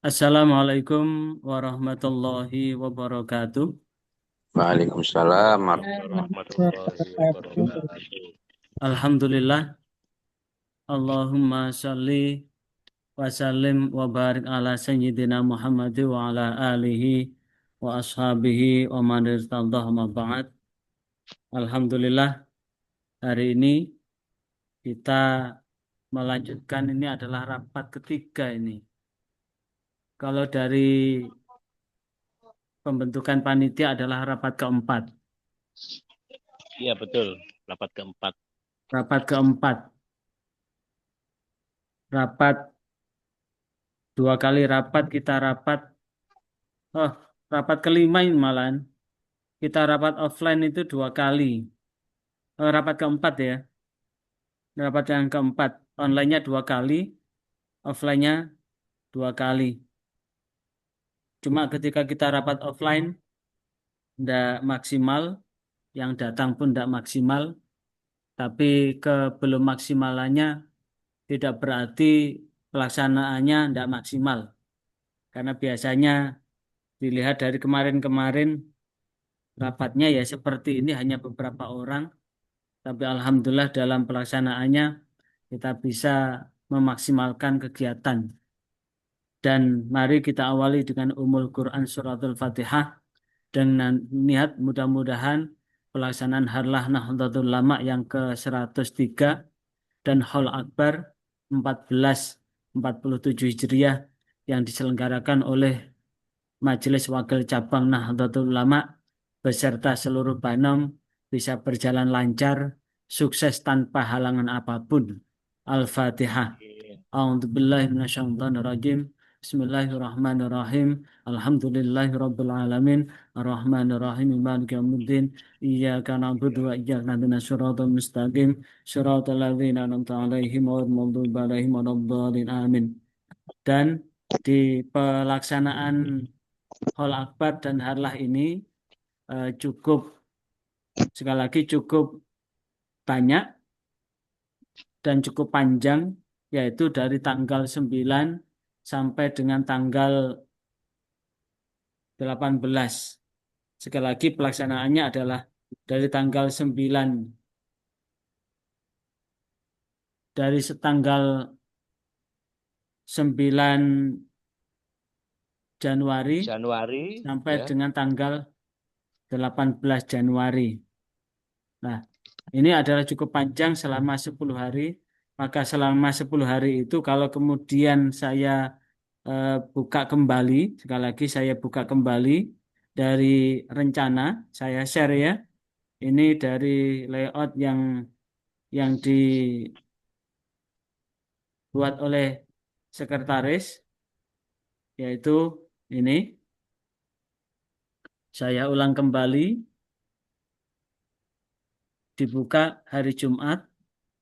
Assalamualaikum warahmatullahi wabarakatuh. Waalaikumsalam Warahmatullahi wabarakatuh. Alhamdulillah, Allahumma sholli wa sallim wa barik ala sayyidina Muhammad wa ala alihi wa ashabihi wa man irtadah ma ba'd. Alhamdulillah, hari ini kita melanjutkan, ini adalah rapat ketiga ini. Kalau dari pembentukan panitia adalah rapat keempat. Iya betul, rapat keempat. Rapat keempat. Rapat, dua kali rapat, kita rapat. Oh, rapat kelima ini malahan. Kita rapat offline itu dua kali. Rapat keempat ya. Rapat yang keempat. Online-nya dua kali, offline-nya dua kali. Cuma ketika kita rapat offline, tidak maksimal. Yang datang pun tidak maksimal. Tapi belum maksimalannya tidak berarti pelaksanaannya tidak maksimal. Karena biasanya dilihat dari kemarin-kemarin, rapatnya ya seperti ini hanya beberapa orang. Tapi alhamdulillah dalam pelaksanaannya kita bisa memaksimalkan kegiatan. Dan mari kita awali dengan Ummul Quran Suratul Fatihah dengan niat mudah-mudahan pelaksanaan Harlah Nahdlatul Ulama yang ke-103 dan Haul Akbar 1447 Hijriah yang diselenggarakan oleh Majelis Wakil Cabang Nahdlatul Ulama beserta seluruh Banom bisa berjalan lancar, sukses tanpa halangan apapun. Al-Fatihah. A'udzubillahi minasyaitonirrajim. Bismillahirrahmanirrahim. Alhamdulillahirabbil alamin. Arrahmanirrahim. Maliki yaumiddin. Iyyaka na'budu wa iyyaka nasta'in. Shiratal mustaqim. Shiratal ladzina an'amta 'alaihim ghairil maghdubi 'alaihim waladdallin. Amin. Dan di pelaksanaan Hall Akbar dan Harlah ini cukup, sekali lagi cukup banyak dan cukup panjang, yaitu dari tanggal 9 sampai dengan tanggal 18. Sekali lagi pelaksanaannya adalah dari tanggal 9, dari tanggal 9 Januari Januari sampai ya. dengan tanggal 18 Januari. Nah, ini adalah cukup panjang selama 10 hari. Maka selama 10 hari itu kalau kemudian saya buka kembali, sekali lagi saya buka kembali dari rencana, saya share ya. Ini dari layout yang dibuat oleh sekretaris, yaitu ini. Saya ulang kembali, dibuka hari Jumat,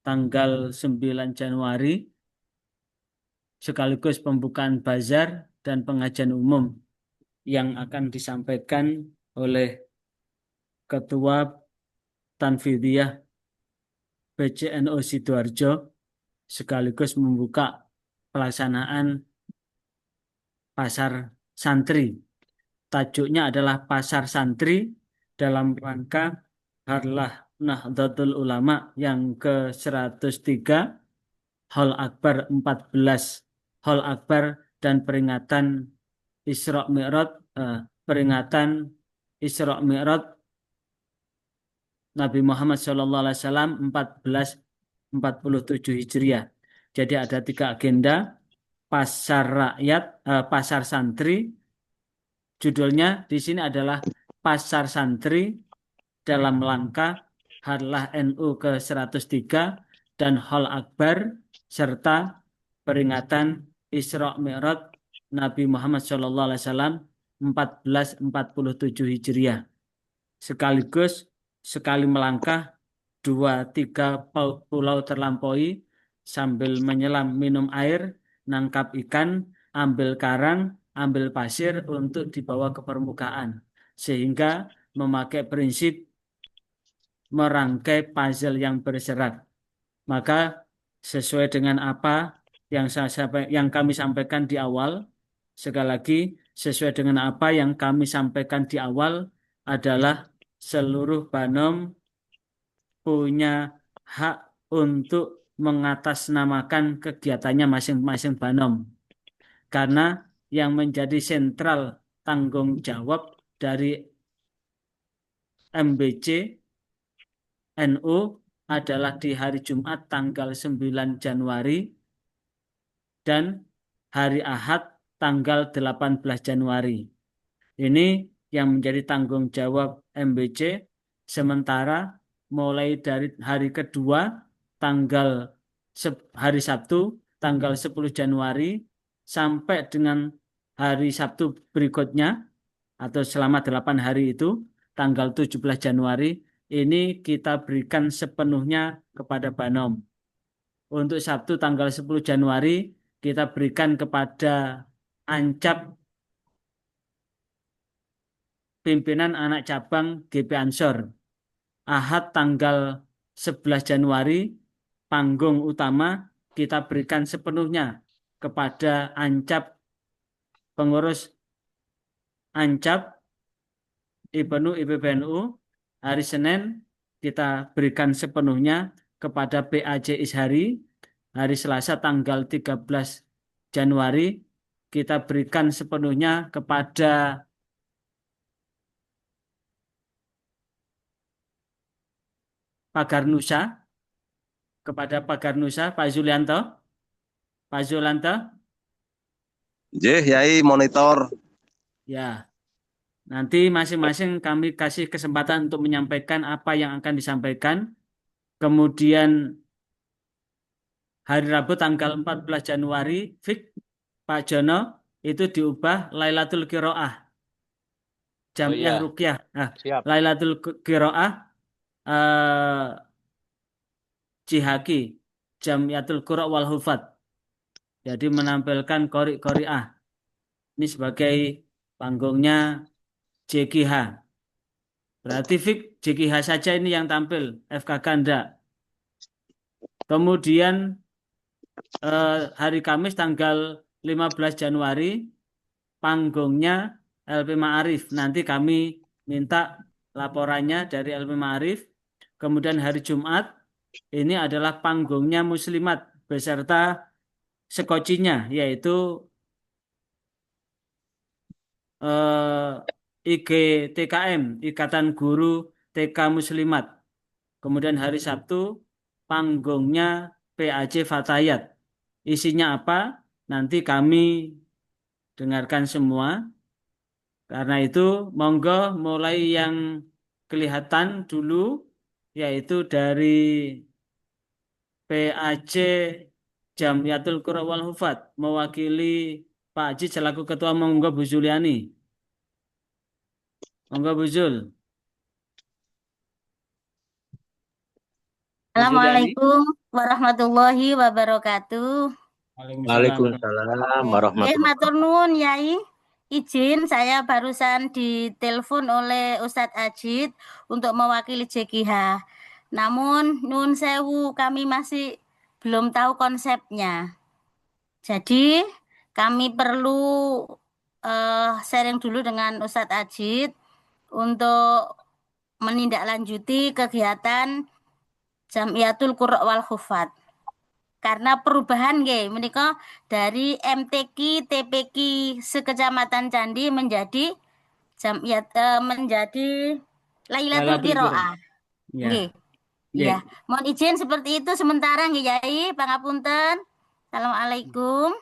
tanggal 9 Januari, sekaligus pembukaan bazar dan pengajian umum yang akan disampaikan oleh Ketua Tanfidiyah PCNO Sidoarjo, sekaligus membuka pelaksanaan pasar santri. Tajuknya adalah Pasar Santri dalam rangka Harlah Nahdlatul Ulama yang ke-103, Haul Akbar 14, Haul Akbar dan peringatan Isra Mi'raj, peringatan Isra Mi'raj Nabi Muhammad SAW 1447 Hijriah. Jadi ada 3 agenda, pasar rakyat, pasar santri. Judulnya di sini adalah Pasar Santri dalam langkah Harlah NU ke-103 dan Haul Akbar serta peringatan Isra Mi'raj Nabi Muhammad SAW 1447 Hijriah. Sekaligus sekali melangkah 2-3 pulau terlampaui sambil menyelam minum air, nangkap ikan, ambil karang, ambil pasir untuk dibawa ke permukaan. Sehingga memakai prinsip merangkai puzzle yang berserat. Maka sesuai dengan apa yang kami sampaikan di awal, Sekali lagi, sesuai dengan apa yang kami sampaikan di awal adalah seluruh Banom punya hak untuk mengatasnamakan kegiatannya masing-masing Banom. Karena yang menjadi sentral tanggung jawab dari MBC NU adalah di hari Jumat tanggal 9 Januari dan hari Ahad tanggal 18 Januari. Ini yang menjadi tanggung jawab MBC, sementara mulai dari hari kedua tanggal hari Sabtu tanggal 10 Januari sampai dengan hari Sabtu berikutnya atau selama 8 hari itu tanggal 17 Januari ini kita berikan sepenuhnya kepada Banom. Untuk Sabtu tanggal 10 Januari kita berikan kepada Ancap pimpinan anak cabang GP Ansor. Ahad tanggal 11 Januari panggung utama kita berikan sepenuhnya kepada Ancap pengurus Ancap IPNU IPBNU. Hari Senin kita berikan sepenuhnya kepada PAJ Ishari. Hari Selasa tanggal 13 Januari kita berikan sepenuhnya kepada Pagar Nusa, Pagar Nusa, Pak Zulianto. Pak Zulianto, Jeh, Yai monitor. ya. Nanti masing-masing kami kasih kesempatan untuk menyampaikan apa yang akan disampaikan. Kemudian hari Rabu tanggal 14 Januari, Fik, Pak Jono, itu diubah Lailatul Qiraah, Oh Jamiah iya, Ruqyah. Nah, siap. Lailatul Qiraah, Cihaki, Jamiatul Qura wal Hufat. Jadi menampilkan qori-qoriah. Ini sebagai panggungnya JKH. Berarti Fik, JKH saja ini yang tampil, FK Ganda. Kemudian hari Kamis tanggal 15 Januari panggungnya LP Ma'arif. Nanti kami minta laporannya dari LP Ma'arif. Kemudian hari Jumat ini adalah panggungnya Muslimat beserta sekocinya yaitu IGTKM, Ikatan Guru TK Muslimat. Kemudian hari Sabtu panggungnya PAJ Fatayat. Isinya apa? Nanti kami dengarkan semua. Karena itu monggo mulai yang kelihatan dulu yaitu dari PAJ Jamiatul Qura wal Hufat mewakili Pak Haji selaku ketua, monggo Bu Zuliani. Monggo Bu Zul. Bu Zuliani. Assalamualaikum warahmatullahi wabarakatuh. Waalaikumsalam warahmatullahi Waalaikumsalam warahmatullahi Matur nuwun Yai. Izin saya barusan ditelepon oleh Ustadz Ajid untuk mewakili JKH. Namun nun sewu kami masih belum tahu konsepnya. Jadi kami perlu sharing dulu dengan Ustadz Ajid untuk menindaklanjuti kegiatan Jamiatul Qura wal Hufat. Karena perubahan nggih menika dari MTQ TPQ sekecamatan Candi menjadi Jamiat menjadi Lailatul Lailatul Qira. Qiraah. Ya. Nggih. Ya. Iya, mohon izin seperti itu sementara nggih Yai, pangapunten. Assalamualaikum.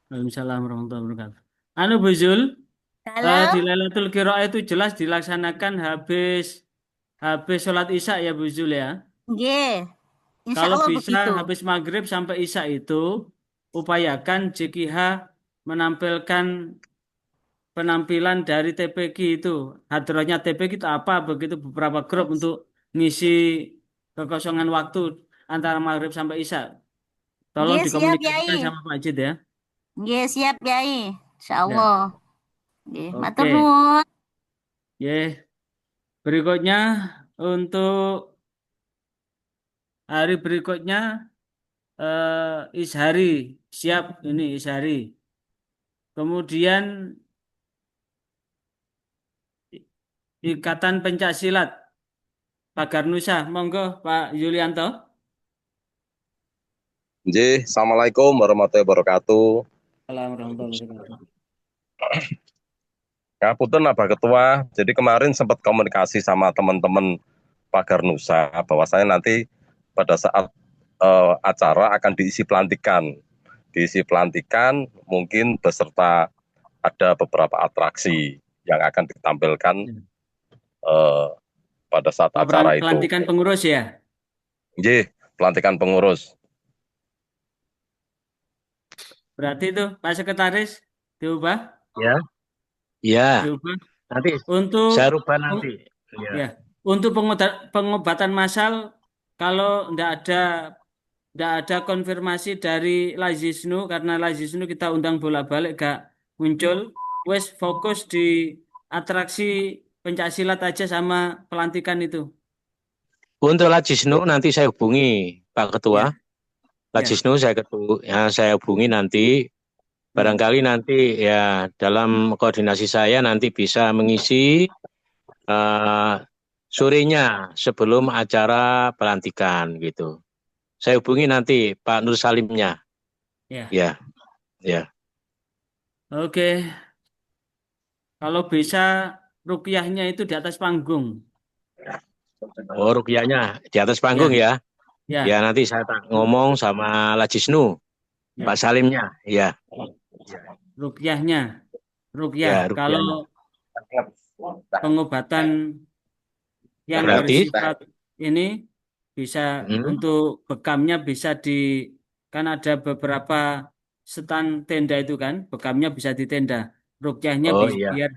Waalaikumsalam warahmatullahi wabarakatuh. Anu Bu Zul, Halo. di Lailatul Qiraah itu jelas dilaksanakan habis sholat Isya ya Bu Zul ya. Nggih. Insya Kalau Allah bisa begitu. habis maghrib sampai Isya itu upayakan JKH menampilkan penampilan dari TPQ itu. Hadrohnya TPQ itu apa? Begitu beberapa grup untuk ngisi kekosongan waktu antara maghrib sampai Isya. Tolong Nggih, siap dikomunikasikan Yai. sama Pak Ajid ya. Nggih, siap Yai. Insya Ya. Allah. Nggih, matur Oke. nuwun. Ya. Berikutnya untuk hari berikutnya Ishari siap ini Ishari. Kemudian Ikatan Pencaksilat Pagar Nusa, monggo Pak Yulianto. Nggih, Assalamualaikum warahmatullahi wabarakatuh. Assalamualaikum warahmatullahi wabarakatuh. Ngapunten Abah Ketua, jadi kemarin sempat komunikasi sama teman-teman Pagar Nusa bahwasanya nanti pada saat acara akan diisi pelantikan. Diisi pelantikan mungkin beserta ada beberapa atraksi yang akan ditampilkan pada saat acara itu. Pelantikan pengurus ya? Nggih, pelantikan pengurus. Berarti itu Pak Sekretaris diubah? Ya, ya. Diubah. Nanti Untuk saya rubah nanti. Ya. ya, untuk pengobatan massal kalau tidak ada konfirmasi dari Lazisnu, karena Lazisnu kita undang bolak-balik gak muncul, wes fokus di atraksi pencaksilat aja sama pelantikan itu. Untuk Lajisnu nanti saya hubungi Pak Ketua. Ya, Lajisnu saya hubungi nanti. Barangkali nanti ya dalam koordinasi saya nanti bisa mengisi sorenya sebelum acara pelantikan gitu. Saya hubungi nanti Pak Nur Salimnya. ya. Ya, ya. Oke. Kalau bisa rukyahnya itu di atas panggung. Oh, rukyahnya di atas panggung Ya, ya. Ya ya, nanti saya ngomong sama Lajisnu, ya. Pak Salimnya. Ya, Rukyahnya. Rukyah. ya Kalau rukyahnya. pengobatan yang Berarti bersifat ini bisa untuk bekamnya bisa kan ada beberapa stand tenda itu kan, bekamnya bisa di tenda. Rukyahnya oh iya. biar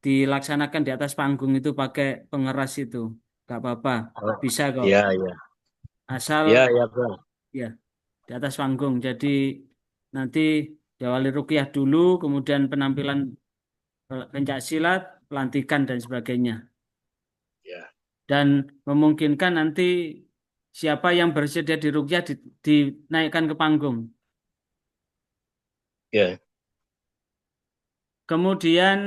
dilaksanakan di atas panggung itu pakai pengeras itu. Gak apa-apa. Oh, Bisa kok. iya, iya. Asal Iya, iya, Bro. ya di atas panggung. Jadi nanti diawali rukyah dulu, kemudian penampilan pencak silat, pelantikan dan sebagainya. Ya. Dan memungkinkan nanti siapa yang bersedia di rukyah dinaikkan ke panggung. Ya. Kemudian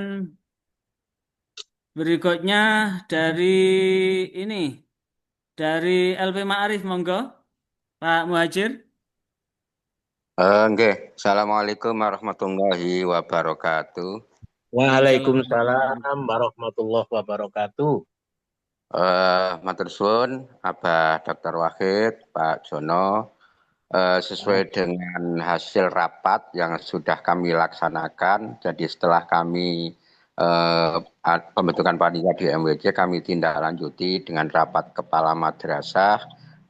berikutnya ini dari LP Ma'arif monggo Pak Muhajir. Nggih, Assalamualaikum warahmatullahi wabarakatuh. Waalaikumsalam warahmatullahi wabarakatuh. Matur suwun, Abah Dr. Wahid, Pak Jono, sesuai dengan hasil rapat yang sudah kami laksanakan. Jadi setelah kami pembentukan panitia di MWC, kami tindak lanjuti dengan rapat kepala madrasah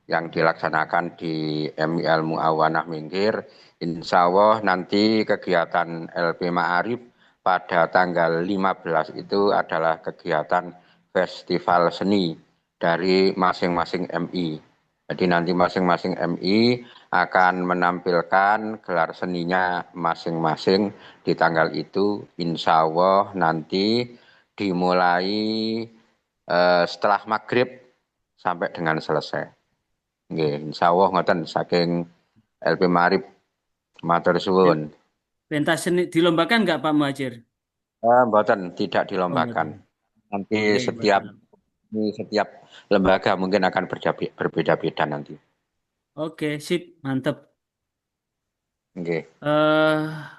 yang dilaksanakan di MIL Muawanah Minggir. Insya Allah nanti kegiatan LP Ma'arif pada tanggal 15 itu adalah kegiatan festival seni dari masing-masing MI. Jadi nanti masing-masing MI akan menampilkan gelar seninya masing-masing di tanggal itu. Insya Allah nanti dimulai setelah maghrib sampai dengan selesai. Nggih, insya Allah ngoten saking LP Ma'arif. Matur suwun. Pentas seni dilombakan nggak Pak Muhajir? Mboten, tidak dilombakan. Nanti setiap lembaga mungkin akan berbeda-beda nanti. Oke, sip, mantap. Nggih.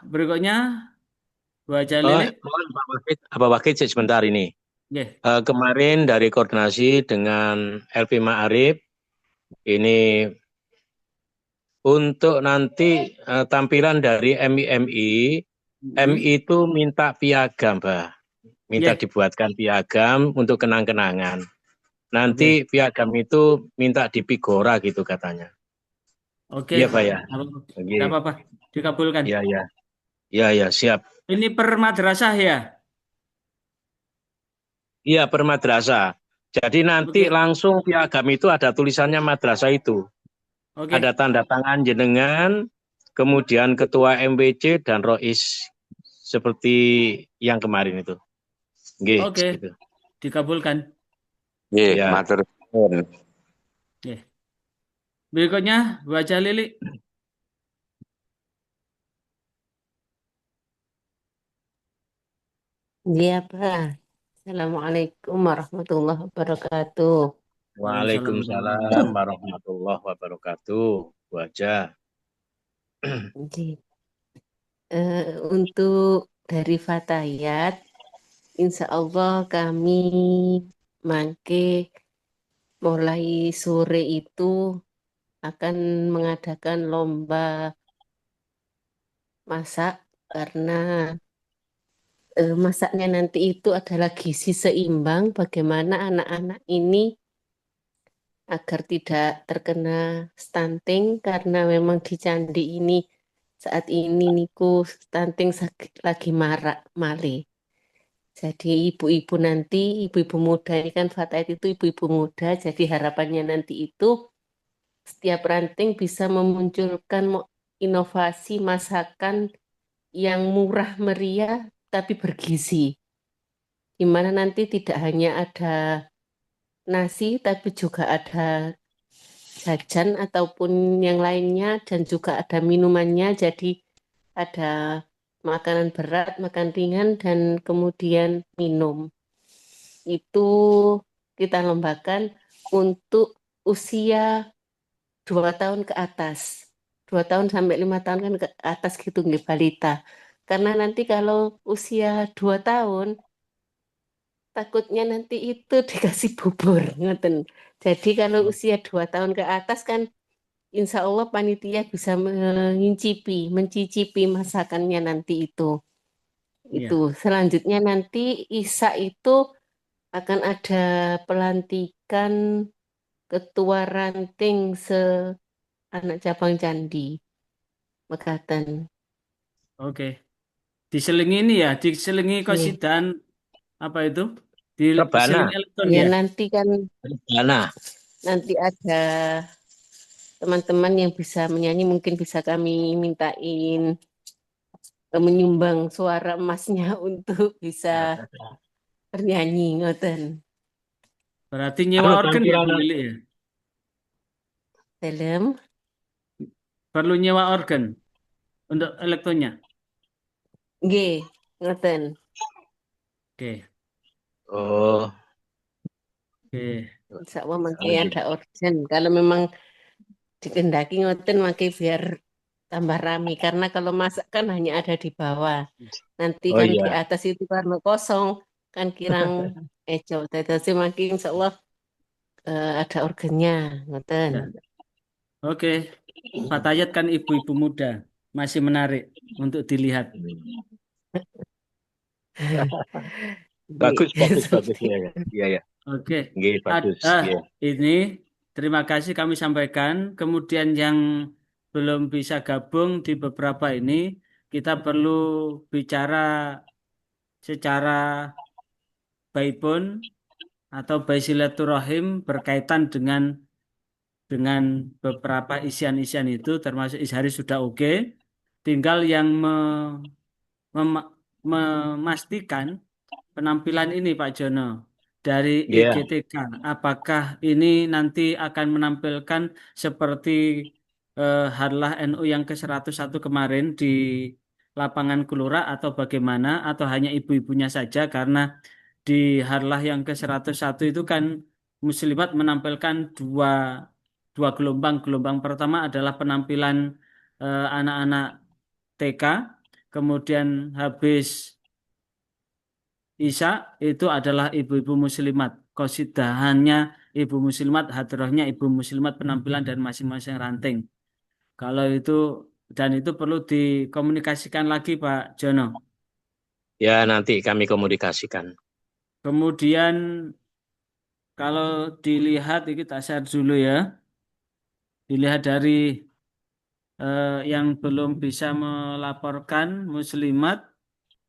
Berikutnya Bu Jalili. Pak Wakil sebentar ini. Kemarin dari koordinasi dengan LP Ma'arif ini untuk nanti tampilan dari MI itu minta piagam, Mbak. Minta dibuatkan piagam untuk kenang-kenangan. Nanti piagam itu minta dipigora gitu katanya. Oke. Iya, Pak ya. Tidak apa-apa, dikabulkan. Iya, iya. Iya, iya, siap. Ini per madrasah ya? Iya, per madrasah. Jadi nanti langsung piagam itu ada tulisannya madrasah itu. Ada tanda tangan jenengan, kemudian ketua MWC dan Rois seperti yang kemarin itu. Oke, gitu. Dikabulkan. Nggih, matur suwun. Berikutnya, Bu Jalili. Iya, Pak. Assalamualaikum warahmatullahi wabarakatuh. Waalaikumsalam warahmatullahi wabarakatuh. Bu Haja. Jadi, untuk dari Fatayat, insya Allah kami mangke mulai sore itu akan mengadakan lomba masak karena masaknya nanti itu adalah gizi seimbang bagaimana anak-anak ini agar tidak terkena stunting karena memang di Candi ini saat ini niku stunting lagi marak male. Jadi ibu-ibu nanti, ibu-ibu muda ini kan Fatayat itu ibu-ibu muda, jadi harapannya nanti itu setiap ranting bisa memunculkan inovasi masakan yang murah meriah tapi bergizi. Di mana nanti tidak hanya ada nasi tapi juga ada jajan ataupun yang lainnya dan juga ada minumannya. Jadi ada makanan berat, makan ringan dan kemudian minum. Itu kita lombakan untuk usia 2 tahun ke atas. 2 tahun sampai 5 tahun kan ke atas gitu nggih balita. Karena nanti kalau usia 2 tahun takutnya nanti itu dikasih bubur, ngoten. Jadi kalau usia 2 tahun ke atas kan insya Allah panitia bisa mencicipi masakannya nanti itu. Itu. Iya. Selanjutnya nanti Isa itu akan ada pelantikan ketua ranting anak cabang Candi Mekaten. Oke. Diselingi ini ya, diselingi Oke. kosidan apa itu? Rebana. Diselingi elektron Ya ya. nanti kan Rebana. nanti ada teman-teman yang bisa menyanyi mungkin bisa kami mintain menyumbang suara emasnya untuk bisa bernyanyi ngoten. Berarti nyewa organ ya Bu Lili ya? Dalam Perlu nyewa organ untuk elektronya. nggih ngoten. Oke. Oh, Oke. Insya Allah mangke ada organ. Kalau memang dikendaki ngoten mangke biar tambah rame karena kalau masak kan hanya ada di bawah. Nanti oh kan di iya. atas itu karena kosong kan kirang eco. Tetapi mangke insya Allah ada organnya ngoten. Ya. Oke. Fatayat kan ibu-ibu muda, masih menarik untuk dilihat. Bagus, bagus, bagus. Seperti Iya, ya. Iya, ya. Oke. Nggih, bagus. Iya. Ini terima kasih kami sampaikan. Kemudian yang belum bisa gabung di beberapa ini, kita perlu bicara secara baikpun atau by silaturahim berkaitan dengan beberapa isian-isian itu, termasuk Ishari sudah oke. Tinggal yang mem- memastikan penampilan ini Pak Jono dari Iya. EGTK. Apakah ini nanti akan menampilkan seperti Harlah NU yang ke-101 kemarin di lapangan Kelura atau bagaimana atau hanya ibu-ibunya saja karena di Harlah yang ke-101 itu kan Muslimat menampilkan dua dua gelombang. Gelombang pertama adalah penampilan anak-anak TK, kemudian habis Isya itu adalah ibu-ibu muslimat. Qasidahannya ibu muslimat, hadrohnya ibu muslimat, penampilan dan masing-masing ranting. Kalau itu dan itu perlu dikomunikasikan lagi Pak Jono. Ya, nanti kami komunikasikan. Kemudian kalau dilihat ini kita share dulu ya. Dilihat dari yang belum bisa melaporkan muslimat.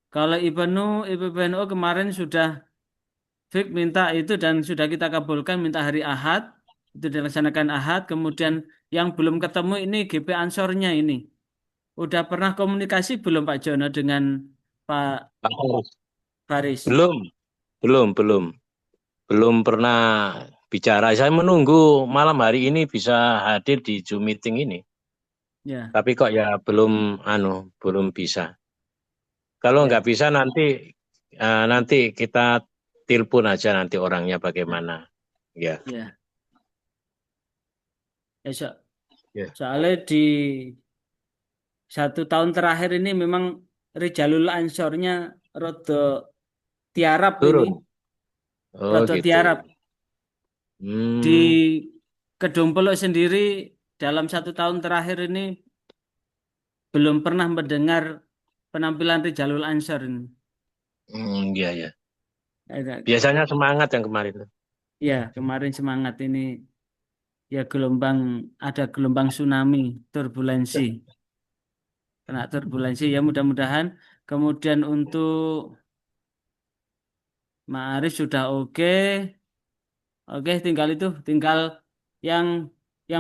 Kalau IPBNU kemarin sudah Fik minta itu dan sudah kita kabulkan minta hari Ahad itu dilaksanakan Ahad. Kemudian yang belum ketemu ini GP Ansornya ini udah pernah komunikasi belum Pak Jono dengan Pak Pak Faris. Faris? Belum, belum. Belum pernah bicara. Saya menunggu malam hari ini bisa hadir di Zoom meeting ini. Ya, Tapi kok ya belum bisa. Kalau ya. nggak bisa nanti Nanti kita telepon aja nanti orangnya bagaimana. Ya. Ya. Ya. Soalnya di 1 tahun terakhir ini memang Rijalul Ansornya rada tiarap ini, Turun. Oh rada gitu. tiarap. Di Hmm. Kedung Peluk sendiri dalam 1 tahun terakhir ini belum pernah mendengar penampilan Rijalul Ansor ini. Iya ya. Eh, Biasanya semangat yang kemarin. Ya, kemarin semangat ini ya ada gelombang tsunami, turbulensi. Kena turbulensi ya mudah-mudahan. Kemudian untuk Ma'arif sudah oke. Oke, tinggal yang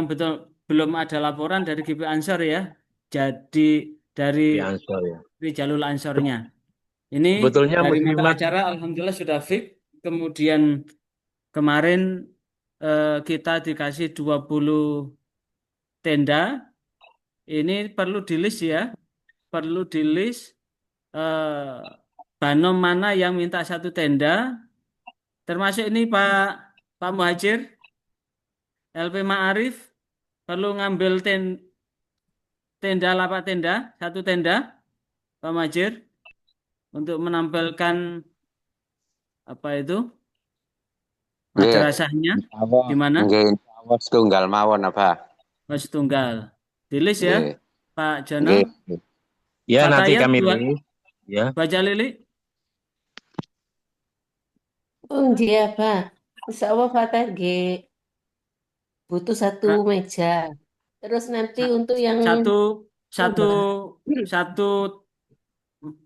betul belum ada laporan dari GP Ansor ya. Jadi dari Di Ansor ya. Jalul Ansornya. Ini Sebetulnya dari mata muslimat acara alhamdulillah sudah fix. Kemudian kemarin kita dikasih 20 tenda. Ini perlu di list ya. Perlu di list Banom mana yang minta 1 tenda. Termasuk ini Pak Muhajir, LP Ma'arif perlu ngambil tenda lapak tenda, 1 tenda, Pak Muhajir, untuk menampilkan apa itu Nggih, madrasahnya insyaallah di mana? nggih insyaallah setunggal mawon apa? Mas Tunggal. Di list ya, Nggih. Pak Jono. Nggih. ya nanti Fatayat kami buat list ya. baca Lili. Oh iya, Pak. Insya Allah Fatah G butuh 1 meja. Terus nanti Sa- untuk yang Satu satu lomba satu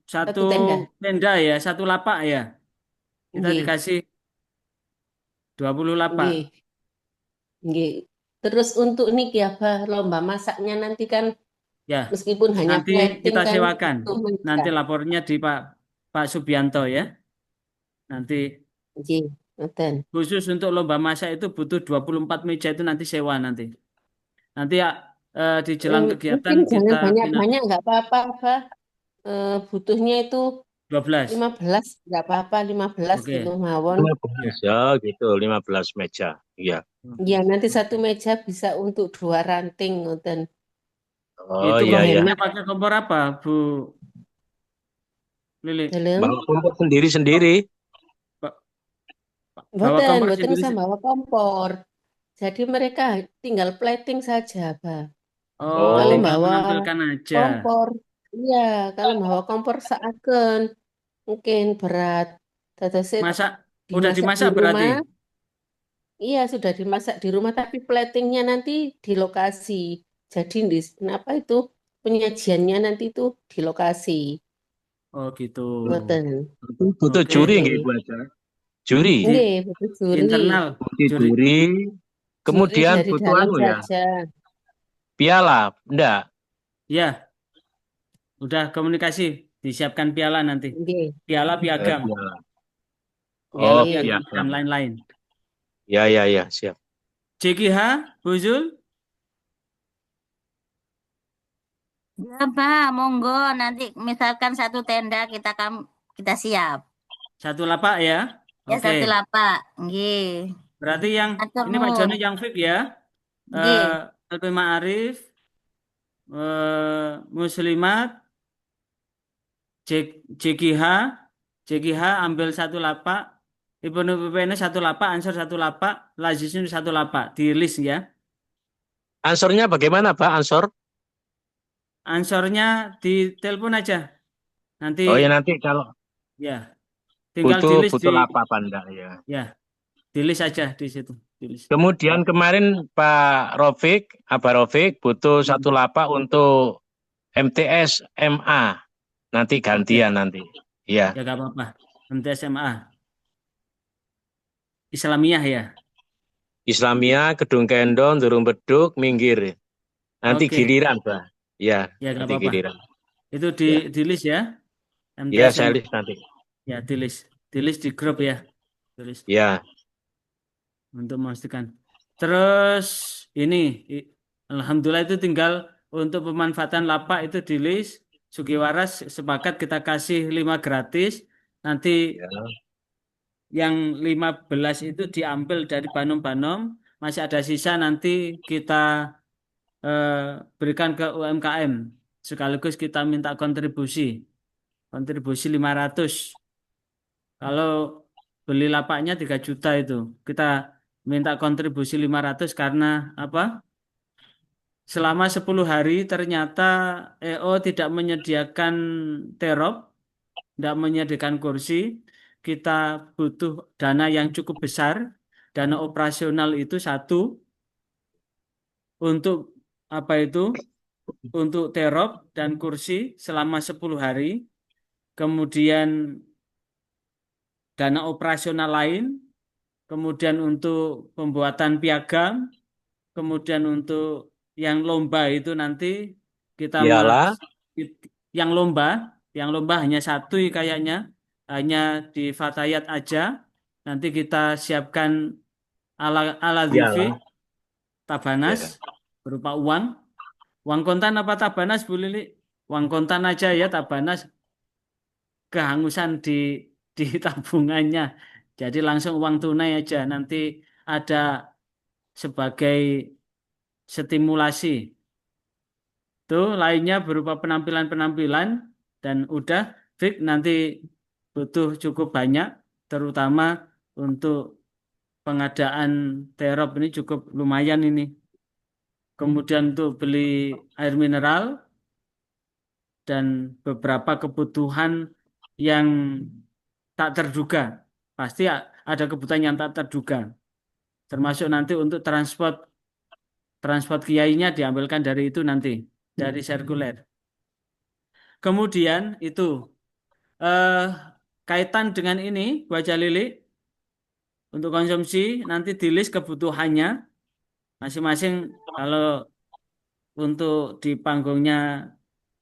satu 1 tenda. tenda ya, 1 lapak ya. Kita Nggih, dikasih 20 lapak. nggih, nggih. Terus untuk niki apa lomba masaknya nanti kan Ya, meskipun hanya nanti plating kita kan sewakan. butuh meja. Nanti lapornya di Pak Subianto ya. Nanti Nggih, ngoten. khusus untuk lomba masak itu butuh 24 meja itu nanti sewa nanti. Nanti ya di jelang kegiatan Mungkin kita jangan final banyak-banyak nggak apa-apa, Pak. Butuhnya itu 12. 15 nggak apa-apa 15 gitu Oke. mawon. 15 ya gitu, 15 meja. Iya. Ya nanti 1 meja bisa untuk 2 ranting ngoten. Oh Itu iya ya. kompornya pakai kompor apa, Bu Lili? Dalam Bawa kompor sendiri-sendiri. Ba- Bawa mboten kompor mboten sendiri. usah bawa kompor. Jadi mereka tinggal plating saja, Pak. Oh, Kalau tinggal bawa menampilkan aja. kompor, iya, kalau bawa kompor seagen mungkin berat. Dados Masak udah dimasak di dimasak berarti. rumah, iya sudah dimasak di rumah, tapi platingnya nanti di lokasi. Jadi kenapa itu penyajiannya nanti itu di lokasi. Oh, gitu. Ngoten. Butuh Oke. juri Nggih. nggih Bu Aja? Juri. Di Nggih, butuh juri. internal Butuh juri. juri. Juri Kemudian dari butuh dalam anu ya. saja. Piala, enggak? Ya, udah komunikasi. Disiapkan piala nanti. Nggih. Piala, piagam. Piala. Piala, Oh, Nggih. piagam, dan piagam. lain-lain. Ya ya ya, siap. JKH, Bu Zul, Ya, Pak, monggo nanti misalkan 1 tenda kita siap. 1 lapak ya. Ya Oke. 1 lapak. Nggih. Berarti yang Matur ini Pak nuwun. Joni yang fit ya. Nggih. LP Ma'arif, Muslimat, JKH, JKH ambil 1 lapak, Ibnu PPN 1 lapak, Ansor 1 lapak, Lazisin 1 lapak. Di list ya. Ansornya bagaimana Pak? Ansor? Ansornya di telepon aja. Nanti Oh ya nanti kalau ya tinggal di list butuh apa enggak ya. ya di list aja di situ. Di list. Kemudian kemarin Pak Rofik, Abah Rofik butuh 1 lapak untuk MTS MA. Nanti gantian nanti. Iya. Ya gak apa-apa. Nanti SMA. Islamiyah ya. Islamia, Gedung Kendong, Durung Beduk, Minggir. Nanti Oke. giliran, Pak. Ya, Ya gak nanti apa-apa. giliran. Itu Ya. di list ya. Ya, MTS saya SMA. list nanti. Ya di list. Di list di grup ya. Di list. Ya. Untuk memastikan. Terus ini alhamdulillah itu tinggal untuk pemanfaatan lapak itu di list. Sugiwaras sepakat kita kasih 5 gratis. Nanti Ya. yang 15 itu diambil dari Banom-Banom, masih ada sisa nanti kita eh, berikan ke UMKM. Sekaligus kita minta kontribusi 500. Kalau beli lapaknya 3 juta itu, kita minta kontribusi 500 karena apa? Selama 10 hari ternyata EO tidak menyediakan terop, tidak menyediakan kursi, kita butuh dana yang cukup besar. Dana operasional itu satu untuk apa itu? Untuk terop dan kursi selama 10 hari. Kemudian dana operasional lain, kemudian untuk pembuatan piagam, kemudian untuk yang lomba itu nanti kita Iyalah, yang lomba, hanya satu kayaknya, hanya di Fatayat aja. Nanti kita siapkan ala DV, iyalah. Tabanas Ya. berupa uang. Uang kontan apa Tabanas, Bu Lili? Uang kontan aja ya, Tabanas kehangusan di tabungannya. Jadi langsung uang tunai aja. Nanti ada sebagai stimulasi. Tuh lainnya berupa penampilan-penampilan dan udah fix nanti butuh cukup banyak terutama untuk pengadaan terop ini cukup lumayan ini. Kemudian untuk beli air mineral dan beberapa kebutuhan yang tak terduga. Pasti ada kebutuhan yang tak terduga. Termasuk nanti untuk transport kiainya diambilkan dari itu nanti, dari sirkuler. Kemudian itu eh, kaitan dengan ini, baca Lili, untuk konsumsi nanti di list kebutuhannya masing-masing. Kalau untuk di panggungnya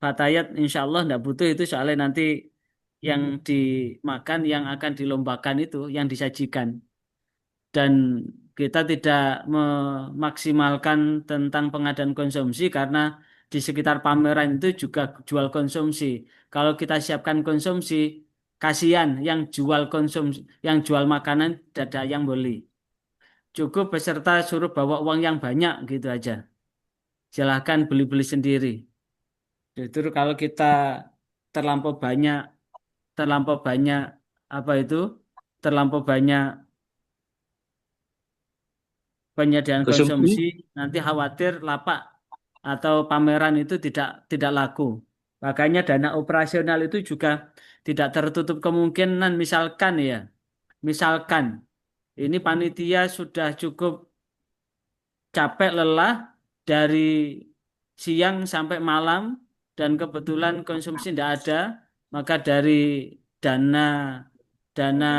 Fatayat, insya Allah tidak butuh itu soalnya nanti yang dimakan, yang akan dilombakan itu, yang disajikan. Dan kita tidak memaksimalkan tentang pengadaan konsumsi karena di sekitar pameran itu juga jual konsumsi. Kalau kita siapkan konsumsi, kasihan yang jual konsumsi, yang jual makanan tidak ada yang beli. Cukup peserta suruh bawa uang yang banyak gitu aja. Silahkan beli-beli sendiri. Justru kalau kita terlampau banyak, terlampau banyak apa itu, terlampau banyak penyediaan Konsumsi. konsumsi, nanti khawatir lapak atau pameran itu tidak laku. Makanya dana operasional itu juga tidak tertutup kemungkinan misalkan ini panitia sudah cukup capek lelah dari siang sampai malam dan kebetulan konsumsi tidak ada, maka dari dana dana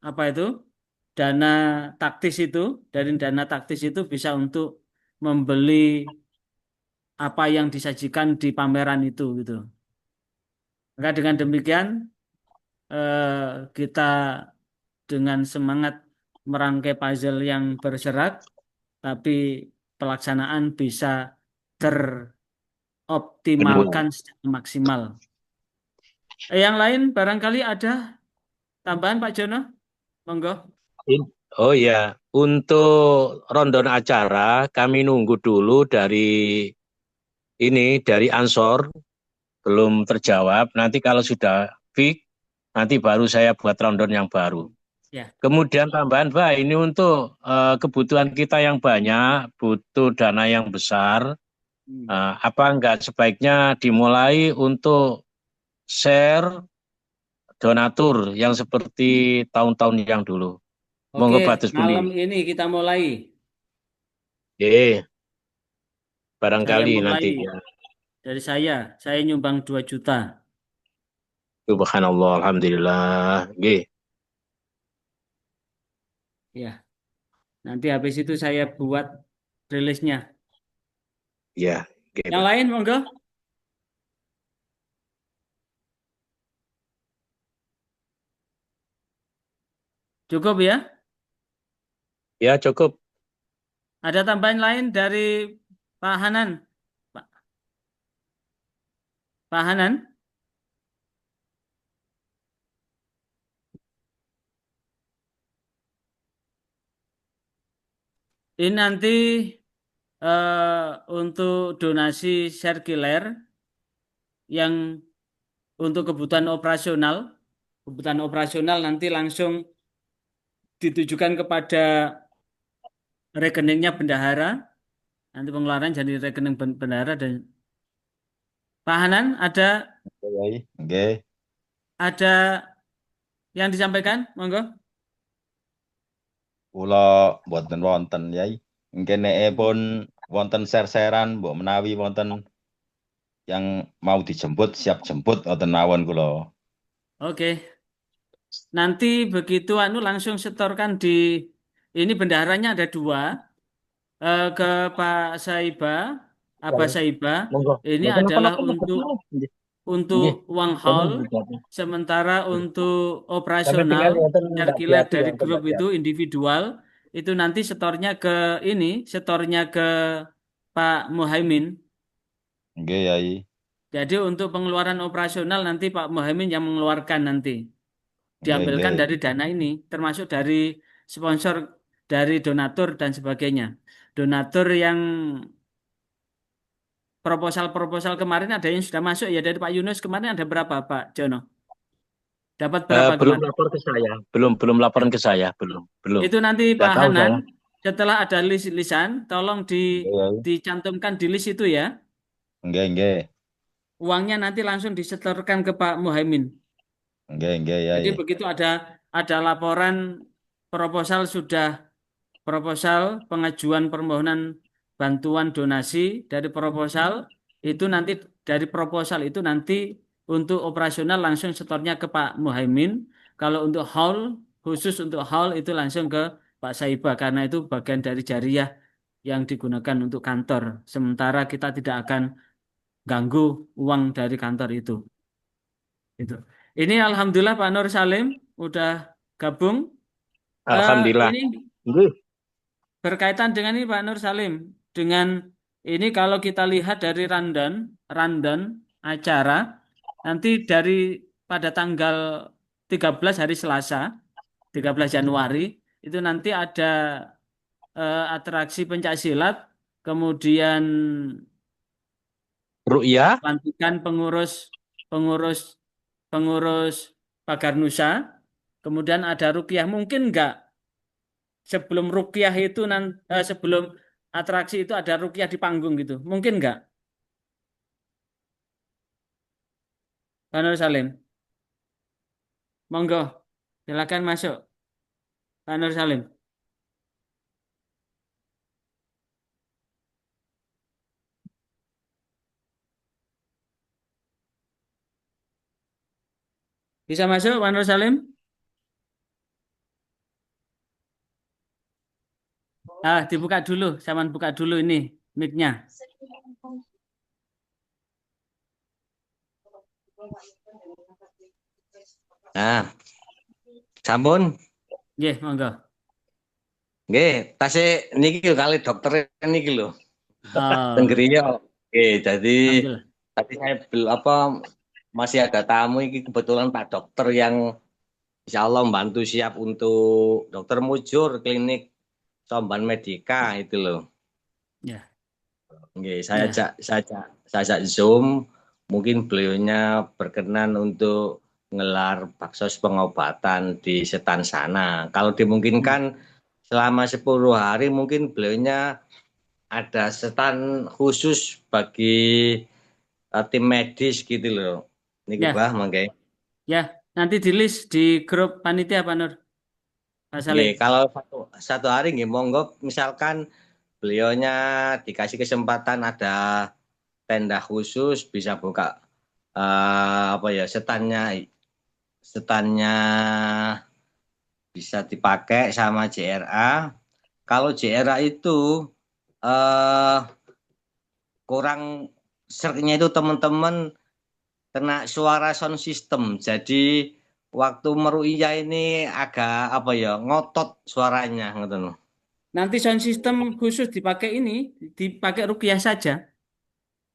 apa itu? Dana taktis itu, dari dana taktis itu bisa untuk membeli apa yang disajikan di pameran itu gitu. Maka dengan demikian kita dengan semangat merangkai puzzle yang berserak, tapi pelaksanaan bisa teroptimalkan secara maksimal. Yang lain barangkali ada tambahan Pak Jono? Monggo. Oh ya, untuk rondon acara kami nunggu dulu dari Ansor belum terjawab. Nanti kalau sudah fix, nanti baru saya buat rondon yang baru. Ya. Kemudian tambahan Pak, ini untuk kebutuhan kita yang banyak, butuh dana yang besar. Apa enggak sebaiknya dimulai untuk share donatur yang seperti tahun-tahun yang dulu. Oke, Monggo Pak malam Buli. ini kita mulai. Saya Barangkali mulai nanti ya. dari saya nyumbang 2 juta. Subhanallah, alhamdulillah. Nggih. Ya, nanti habis itu saya buat rilisnya. Ya, nggih, Yang Pak. lain monggo. Cukup ya? Ya, cukup. Ada tambahan lain dari Pak Hanan? Pak Hanan? Ini nanti untuk donasi sirkuler yang untuk kebutuhan operasional nanti langsung ditujukan kepada rekeningnya bendahara. Nanti pengeluaran jadi rekening bendahara dan Pak Hanan Nggih. ada yang disampaikan, monggo. Kula mboten wonten Yai. Kene pun wonten ser-seran mbok menawi wonten yang mau dijemput siap jemput wonten mawon kula. Oke. Nanti begitu langsung setorkan di ini bendaharanya ada 2 ke Pak Saiba, Abah Saiba. Monggo. Ini Mboten adalah napa-napa untuk nggih. uang Sampeyan haul, berjati. sementara untuk Sampai operasional tinggal wonten Mbak sirkuler Diati dari wonten grup Mbak itu Diati. individual itu nanti setornya ke Pak Muhaimin. Nggih Yai. Jadi untuk pengeluaran operasional nanti Pak Muhaimin yang mengeluarkan nanti. Nggih Diambilkan nggih. dari dana ini, termasuk dari sponsor, dari donatur dan sebagainya. Donatur yang proposal kemarin ada yang sudah masuk ya dari Pak Yunus kemarin ada berapa Pak Jono? Dapat berapa Belum kemarin? lapor ke saya. Belum laporan ke saya. Belum. Itu nanti Nggak Pak tahu Hanan, saya. setelah ada lisan, tolong Nggih Yai. dicantumkan di list itu ya. Nggih nggih. Uangnya nanti langsung disetorkan ke Pak Muhaimin. Nggih Jadi Yai. begitu ada laporan proposal proposal pengajuan permohonan bantuan donasi dari proposal itu nanti untuk operasional langsung setornya ke Pak Muhaimin. Kalau untuk haul khusus untuk haul itu langsung ke Pak Saiba karena itu bagian dari jariah yang digunakan untuk kantor. Sementara kita tidak akan ganggu uang dari kantor itu. Itu. Ini alhamdulillah Pak Nur Salim udah gabung. Alhamdulillah. Ini Nggih. berkaitan dengan ini Pak Nur Salim, dengan ini kalau kita lihat dari rundown acara, nanti pada tanggal 13 hari Selasa, 13 Januari, itu nanti ada atraksi pencaksilat, kemudian Ru'ya. pelantikan pengurus Pagar Nusa, kemudian ada ruqyah. Mungkin enggak sebelum ruqyah itu sebelum atraksi itu ada ruqyah di panggung gitu. Mungkin enggak? Pak Nur Salim. Monggo. Silakan masuk. Pak Nur Salim. Bisa masuk Pak Nur Salim? Dibuka dulu, saman buka dulu ini mic-nya. Nah, sampun. Nggih, monggo. Nggih, tasih niki kali dokter niki lho. Oh, Teng Griya. Nggih, jadi alhamdulillah. tadi saya masih ada tamu ini kebetulan Pak Dokter yang insya Allah membantu siap untuk Dokter Mujur klinik Somban Medika itu loh. Ya. Nggih, Ya. saya ajak Zoom, mungkin beliaunya berkenan untuk ngelar baksos pengobatan di setan sana. Kalau dimungkinkan selama 10 hari mungkin beliaunya ada setan khusus bagi tim medis gitu loh. Niku Ya. Bah, mangke. Ya, nanti di list di grup panitia Pak Nur. Pak Salim. Nggih, kalau satu hari nggih monggo misalkan beliaunya dikasih kesempatan ada tenda khusus bisa buka setannya bisa dipakai sama JRA. Kalau JRA itu kurang serknya itu teman-teman kena suara sound system. Jadi waktu meru'iyah ini agak ngotot suaranya ngoten. Nanti sound system khusus dipakai ruqyah saja.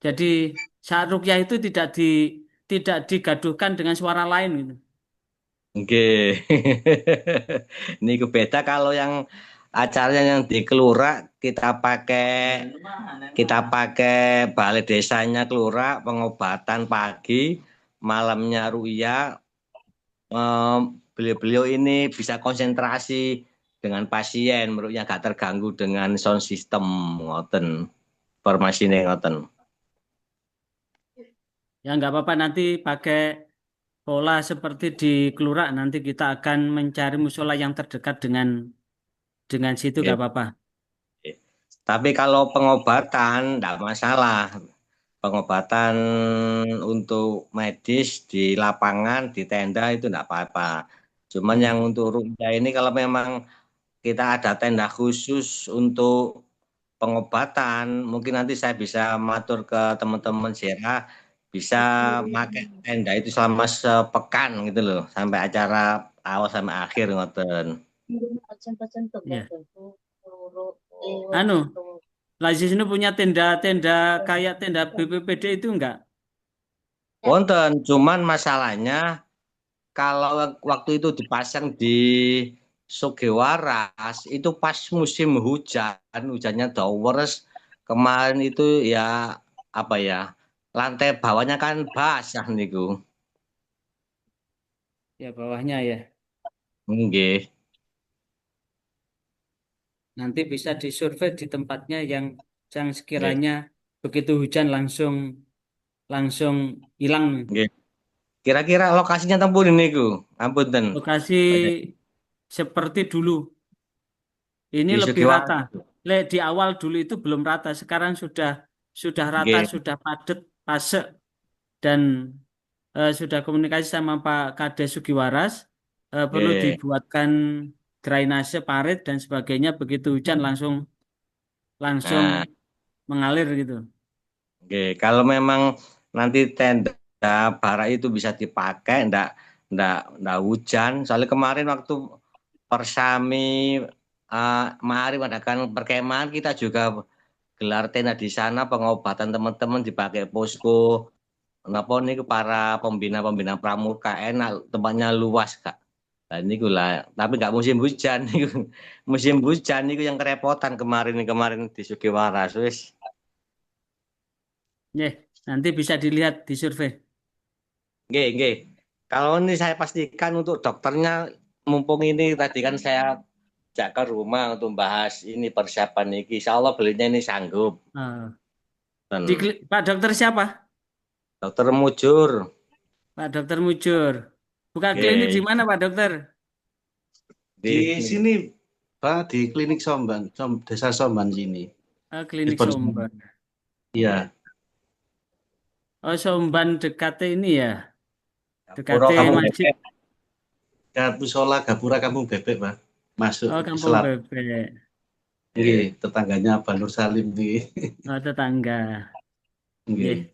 Jadi saat ruqyah itu tidak digaduhkan dengan suara lain gitu. Oke. Ini beda kalau yang acaranya yang di kelurahan kita pakai balai desanya kelurahan, pengobatan pagi, malamnya ruya. Beliau-beliau ini bisa konsentrasi dengan pasien, menurutnya gak terganggu dengan sound system ngoten, formasinya ngoten. Ya nggak apa-apa, nanti pakai pola seperti di kelurahan. Nanti kita akan mencari musola yang terdekat dengan situ, nggak apa-apa. Tapi kalau pengobatan enggak masalah. Pengobatan untuk medis di lapangan, di tenda itu enggak apa-apa. Cuman yang untuk ruya ini kalau memang kita ada tenda khusus untuk pengobatan, mungkin nanti saya bisa matur ke teman-teman JRA bisa pakai tenda itu selama sepekan gitu loh, sampai acara awal sampai akhir ngoten. Ya. Anu, Lazis ini punya tenda-tenda kayak tenda BPPD itu enggak? Wonten, cuman masalahnya kalau waktu itu dipasang di Sugiwaras itu pas musim hujan, hujannya deres. Kemarin itu ya apa ya, lantai bawahnya kan basah niku. Ya bawahnya ya. Nggih. Nanti bisa disurvei di tempatnya yang sekiranya begitu hujan langsung hilang. Nggih. Kira-kira lokasinya tempur niku. Ampun Lokasi seperti dulu. Ini di lebih rata. Sugiwaras. Di awal dulu itu belum rata, sekarang sudah rata, Nggih. sudah padat, pasek, dan sudah komunikasi sama Pak Kades Sugiwaras, perlu Nggih. dibuatkan drainase parit dan sebagainya, begitu hujan langsung Nah, mengalir gitu. Oke, kalau memang nanti tenda bara itu bisa dipakai, ndak hujan. Soalnya kemarin waktu Persami mari mengadakan perkemahan, kita juga gelar tenda di sana, pengobatan teman-teman dipakai posko. Napa niku para pembina pramuka enak, tempatnya luas kak. Nah, ini gula, tapi nggak musim hujan. Musim hujan niku yang kerepotan kemarin di Sugiwaras wis. Nanti bisa dilihat di survei. Nggih. Kalau ini saya pastikan untuk dokternya, mumpung ini tadi kan saya ajak ke rumah untuk bahas ini persiapan ini. Insya Allah belinya ini sanggup. Pak dokter siapa? Dokter Mujur. Pak dokter Mujur. Buka Nggih. klinik di mana Pak dokter? Di sini Pak, di klinik Somban, desa Somban sini. Klinik Somban. Iya. Oh, Somban dekatnya ini ya. Dekatnya masjid. Musola Gapura Kampung Bebek, Pak. Masuk Kampung Bebek. Iya, tetangganya Pak Nur Salim nih. Oh, tetangga. Nggih.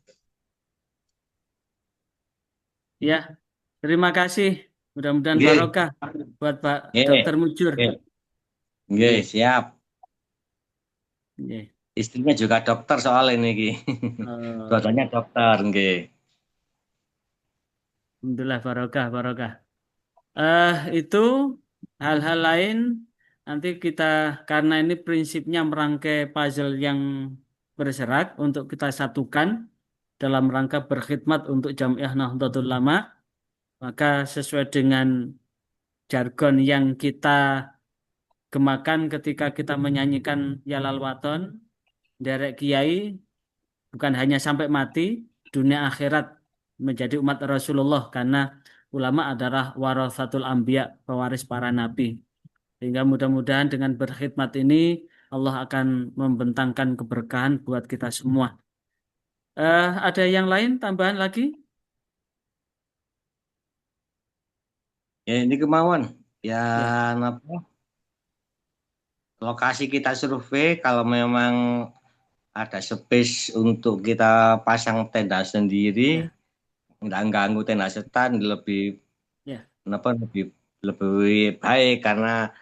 Ya, terima kasih. Mudah-mudahan barokah buat Pak Dokter Mujur. Nggih, siap. Nggih. Istrinya juga dokter soal ini Ki. Dua-duanya dokter, nggih. Alhamdulillah barokah. Itu hal-hal lain nanti kita, karena ini prinsipnya merangkai puzzle yang berserak untuk kita satukan dalam rangka berkhidmat untuk Jamiah Nahdlatul Ulama, maka sesuai dengan jargon yang kita gemakan ketika kita menyanyikan Yalal Waton, derek kiai bukan hanya sampai mati, dunia akhirat menjadi umat Rasulullah, karena ulama adalah warasatul anbiya, pewaris para nabi. Sehingga mudah-mudahan dengan berkhidmat ini Allah akan membentangkan keberkahan buat kita semua. Ada yang lain tambahan lagi? Ya ini kemauan. Ya, apa? Lokasi kita survei kalau memang ada space untuk kita pasang tenda sendiri, nggak ganggu tenda setan, lebih baik karena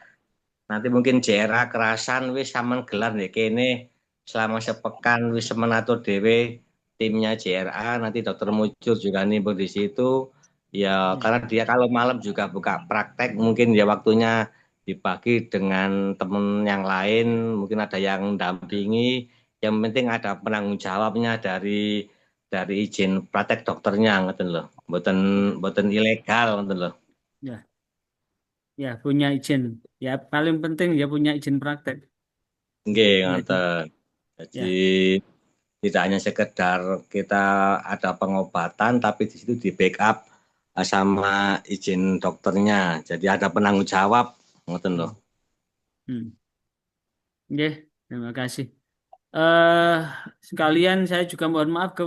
nanti mungkin JRA kerasan wis sampean gelar nih kene selama sepekan wis menatur dhewe timnya JRA, nanti dokter Mujur juga nih di situ ya, karena dia kalau malam juga buka praktek, mungkin ya waktunya dibagi dengan teman yang lain, mungkin ada yang dampingi, yang penting ada penanggung jawabnya dari izin praktek dokternya ngoten lho. Mboten ilegal ngoten lho. Ya, ya punya izin. Ya paling penting ya punya izin praktek. Nggih, Ya, ngoten. Jadi ya. tidak hanya sekedar kita ada pengobatan, tapi di situ di backup sama izin dokternya. Jadi ada penanggung jawab, ngoten loh. Oke, terima kasih. eh Sekalian saya juga mohon maaf ke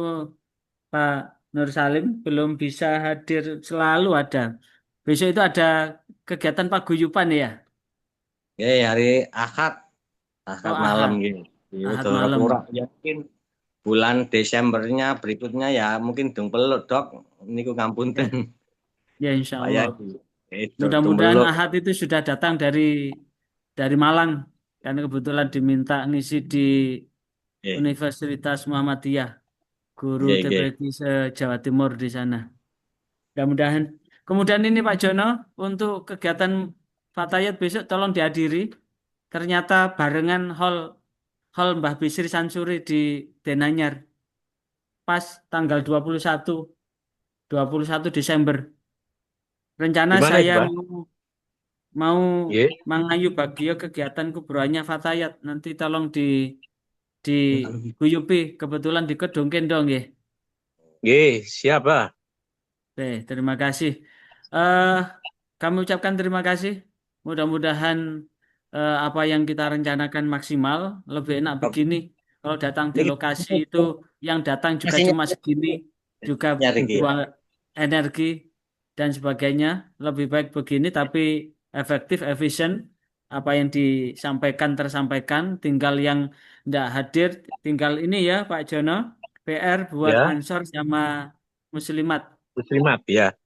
Pak Nur Salim belum bisa hadir selalu ada. Besok itu ada kegiatan paguyuban ya. Oke, hari Ahad Oh, malam Ahad. gitu. Ahad Udah malam. yakin bulan Desembernya berikutnya ya mungkin dong peluk dok. Niku ngapunten. Ya, insya Saya Allah. itu Mudah-mudahan peluk. Ahad itu sudah datang dari Malang karena kebetulan diminta ngisi di Universitas Muhammadiyah, guru Nggih, nggih. TPQ se-Jawa Timur di sana. Mudah-mudahan. Kemudian ini Pak Jono, untuk kegiatan Fatayat besok tolong dihadiri. Ternyata barengan hall Mbah Bisri Sansuri di Denanyar. Pas tanggal 21 Desember. Rencana Gimana itu, saya Pak? mau Nggih. mengayu bagio kegiatan kubrohnya Fatayat. Nanti tolong di Guyupi, kebetulan di Kedung Kendong ya. Nggih, siap, Pak. Oke, terima kasih. eh Kami ucapkan terima kasih. Mudah-mudahan apa yang kita rencanakan maksimal. Lebih enak begini. Kalau datang di lokasi itu, yang datang juga cuma segini, juga buang energi dan sebagainya. Lebih baik begini, tapi efektif, efisien. Apa yang disampaikan tersampaikan. Tinggal yang tidak hadir, tinggal ini ya Pak Jono. PR buat Ya, Ansor sama Muslimat. Muslimat ya.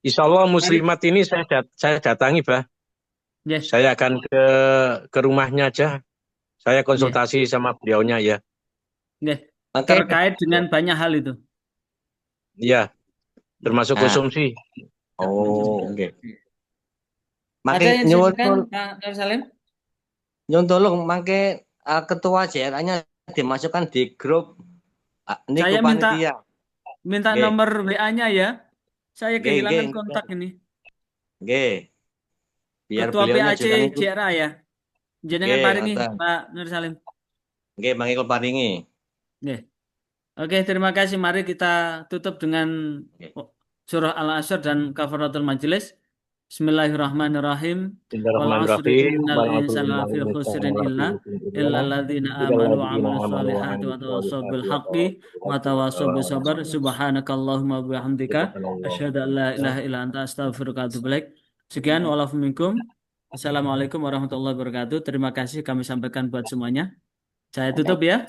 Insya Allah Muslimat ini saya datangi, Pak. Yes. Saya akan ke rumahnya aja. Saya konsultasi sama beliaunya ya. Yes. Terkait dengan banyak hal itu. Iya, termasuk konsumsi. Oh, oke. Ada yang silakan Pak Nur Salim? Nyun tolong mangke ketua JRA-nya dimasukkan di grup Saya panitia. minta nomor WA-nya ya. Saya kehilangan kontak ini. Nggih. Biar Ketua beliaunya PAC juga ngikut. JRA ya. Jenengan paringi Pak Nur Salim. Nggih, mangke paringi. Nggih. Oke, terima kasih. Mari kita tutup dengan surah Al-Asr dan kafaratul majelis. Bismillahirrahmanirrahim. Wal asri innal insana lafi khusrin illa alladzina amanu wa amilus solihati wa tawassaw bil haqqi wa tawassaw bis sabr. Subhanakallahumma wa bihamdika asyhadu an la ilaha illa anta astaghfiruka wa atubu ilaik. Sekian walafu minkum. Assalamualaikum warahmatullahi wabarakatuh. Terima kasih kami sampaikan buat semuanya. Saya tutup ya.